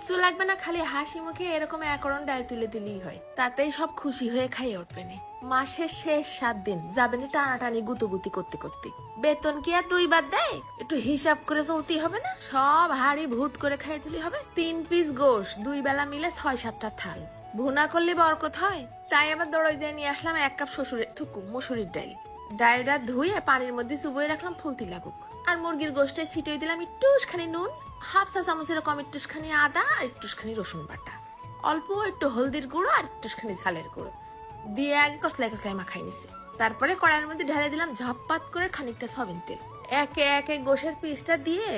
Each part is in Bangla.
কিচ্ছু লাগবে না, খালি হাসি মুখে এরকম একরণ ডাল তুলে দিলেই হয়, তাতেই সব খুশি হয়ে খাইয়ে উঠবে না। মাসের শেষ 7 দিন যাবেনি টানাটানি গুতুগুতি করতে করতে। বেতন কি আর 2 বার দেয়? একটু হিসাব করে চলতেই হবে না? সব হাড়ি ভুট করে খাইয়ে তুলি হবে। 3 পিস গোশ 2 বেলা মিলে 6-7টা থাল। ভুনা করলে বরকত হয়। তাই আবার দড়ই দিয়ে নিয়ে আসলাম 1 কাপ মসুরির ডাল। ডালটা ধুয়ে পানির মধ্যে চুবই রাখলাম ফুলতি লাগুক। আর মুরগির গোশটায় ছিটিয়ে দিলাম একটুখানি নুন, হাফ চা চামচের কম একটুখানি আদা আর একটুখানি রসুন বাটা, অল্প একটু হলদির গুঁড়ো আর একটুখানি ঝালের গুঁড়ো দিয়ে আগে কসলাই কসলাই মাখাই নিছি। তারপরে কড়াইয়ের মধ্যে ঢেলে দিলাম ঝপপাত করে খানিকটা সয়াবিন তেল। একে একে গোশের পিসটা দিয়ে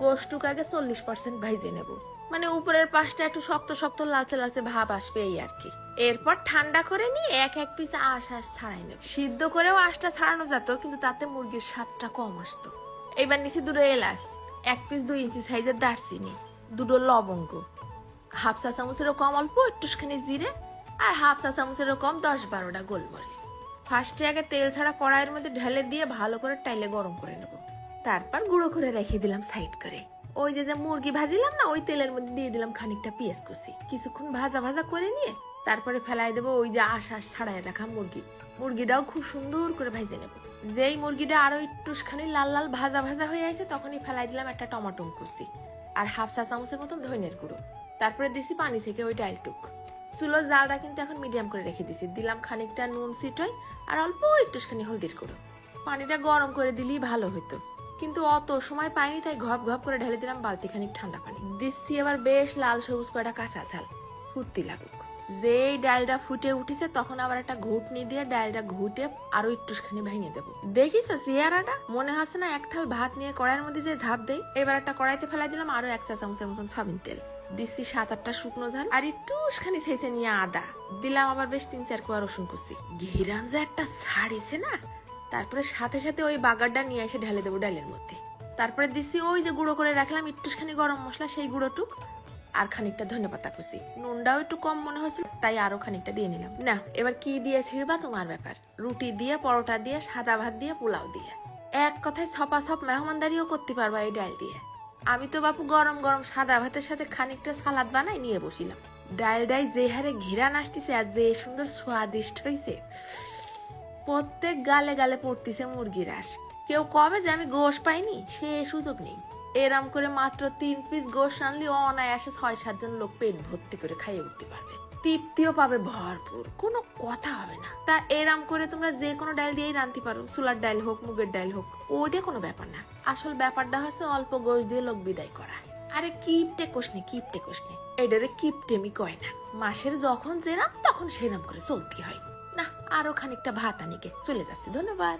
গোশটুক আগে 40% ভাইজে নেব। মানে উপরের পাশটা একটু শক্ত শক্ত লালচে লালচে ভাব আসবে এই আর কি। এরপর ঠান্ডা করে নিয়ে এক এক পিস আঁশ ছাড়াই নেব। সিদ্ধ করেও আঁশটা ছাড়ানো যেত, কিন্তু তাতে মুরগির স্বাদটা কম আসতো। এবার নিচে 2 এলাচ, 1 পিস 2 ইঞ্চি সাইজের দারচিনি, 2 লবঙ্গ, হাফ চা চামচেরও কম অল্প একটুখানি জিরে আর হাফ চা চামচেরও কম 10-12টা গোলমরিচ। ফার্স্টে আগে তেল ছাড়া কড়াইয়ের মধ্যে ঢেলে দিয়ে ভালো করে টাইলে গরম করে নেব। তারপর গুঁড়ো করে রেখে দিলাম সাইড করে। ওই যে মুরগি ভাজিলাম না, ওই তেলের মধ্যে দিয়ে দিলাম খানিকটা পেঁয়াজ কুচি। কিছুক্ষণ ভাজা ভাজা করে নিয়ে তারপরে ফেলাই দেবো ওই যে আঁশ ছাড়াই রাখা মুরগিটাও খুব সুন্দর করে ভাজে নেব। যেই মুরগিটা আরো একটুখানি লাল লাল ভাজা ভাজা হয়ে আছে, তখনই ফেলাই দিলাম একটা টমেটো কুচি আর হাফ চা চামচের মতন ধনিয়ার গুঁড়ো। তারপরে দিছি পানি থেকে ওই ডালটুক। চুলোর জালটা কিন্তু এখন মিডিয়াম করে রেখে দিছি। দিলাম খানিকটা নুন ছিটই আর অল্প একটুখানি হলদির গুঁড়ো। পানিটা গরম করে দিলেই ভালো হতো, কিন্তু অত সময় পাইনি, তাই ঘপ ঘপ করে ঢেলে দিলাম বালতি খানিক ঠান্ডা পানি। দিচ্ছি এবার বেশ লাল সবুজ কয়টা কাঁচা ঝাল, ফুটতি লাগুক। যেই ডালটা ফুটে উঠেছে তখন আবার একটা ঘুটনি দিয়ে ডালটা ঘুটে আরো একটুখানি ভেঙে দেবো। দেখিস চেহারাটা? মনে হচ্ছে না 1 থাল ভাত নিয়ে কড়াইয়ের মধ্যে যে ঝাঁপ দেয়। এবার একটা কড়াইতে ফেলাই দিলাম আরো 1 চা চামচের মতন সয়াবিন তেল। দিচ্ছি 7-8টা শুকনো ঝাল আর একটুখানি ছেঁচে নিয়ে আদা দিলাম। আবার বেশ 3-4 কোয়া রসুন কুচি। ঘিরান যে একটা ছাড়িছে না। তারপরে সাথে সাথে ওই বাগারটা নিয়ে এসে ঢেলে দেবো ডালের মধ্যে। তারপরে দিচ্ছি ওই যে গুঁড়ো করে রাখলাম একটুখানি গরম মশলা, সেই গুঁড়োটুক আর খানিকটা ধনেপাতা কুচি। নুনটাও একটু কম মনে হয়েছিল, তাই আরো খানিকটা দিয়ে নিলাম। না এবার কি দিয়ে ছিড়বা তোমার ব্যাপার। রুটি দিয়ে, পরোটা দিয়ে, সাদা ভাত দিয়ে, পোলাও দিয়ে, এক কথায় ছপাছপ মেহমানদারিও করতে পারবা এই ডাল দিয়ে। আমি তো বাপু গরম গরম সাদা ভাতের সাথে খানিকটা সালাদ বানাই নিয়ে বসিলাম। ডালটাই যে হারে ঘিরান আসতেছে আর যে সুন্দর স্বাদিষ্ট হয়েছে, প্রত্যেক গালে গালে পড়তেছে মুরগির আঁশ। কেউ কবে যে আমি গোশ পাইনি সে সুযোগ নেই। এরাম করে মাত্র 3 পিস গোশ আনলে অনায়াসে 6-7 জন লোক পেট ভর্তি করে খাইয়ে উঠতে পারবে, তৃপ্তিও পাবে ভরপুর, কোনো কথা হবে না। তা এরাম করে তোমরা যে কোনো ডাল দিয়েই রাঁধতে পারো, ছোলার ডাল হোক মুগের ডাল হোক, ওইটা কোনো ব্যাপার না। আসল ব্যাপারটা হচ্ছে অল্প গোশ দিয়ে লোক বিদায় করা। আরে কিপটে কোষনে এটারে কিপটেমি কয় না। মাসের যখন যেরাম তখন সেরাম করে চলতে হয়। না আরো খানিকটা ভাত আনিকে চলে যাচ্ছে। ধন্যবাদ।